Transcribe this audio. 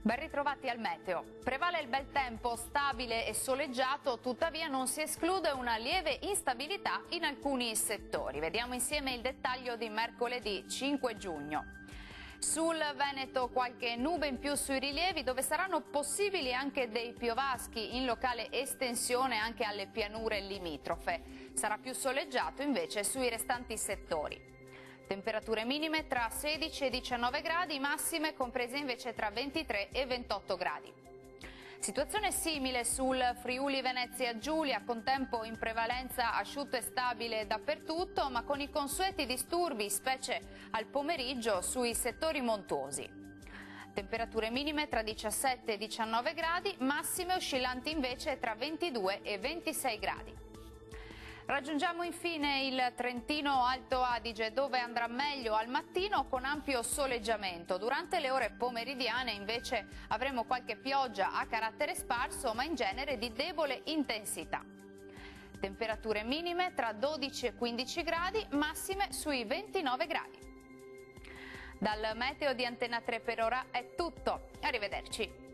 Ben ritrovati al meteo. Prevale il bel tempo stabile e soleggiato, tuttavia non si esclude una lieve instabilità in alcuni settori. Vediamo insieme il dettaglio di mercoledì 5 giugno. Sul Veneto qualche nube in più sui rilievi, dove saranno possibili anche dei piovaschi in locale estensione anche alle pianure limitrofe. Sarà più soleggiato invece sui restanti settori. Temperature minime tra 16 e 19 gradi, massime comprese invece tra 23 e 28 gradi. Situazione simile sul Friuli Venezia Giulia, con tempo in prevalenza asciutto e stabile dappertutto, ma con i consueti disturbi, specie al pomeriggio, sui settori montuosi. Temperature minime tra 17 e 19 gradi, massime oscillanti invece tra 22 e 26 gradi. Raggiungiamo infine il Trentino Alto Adige, dove andrà meglio al mattino con ampio soleggiamento. Durante le ore pomeridiane invece avremo qualche pioggia a carattere sparso, ma in genere di debole intensità. Temperature minime tra 12 e 15 gradi, massime sui 29 gradi. Dal meteo di Antena 3 per ora è tutto. Arrivederci.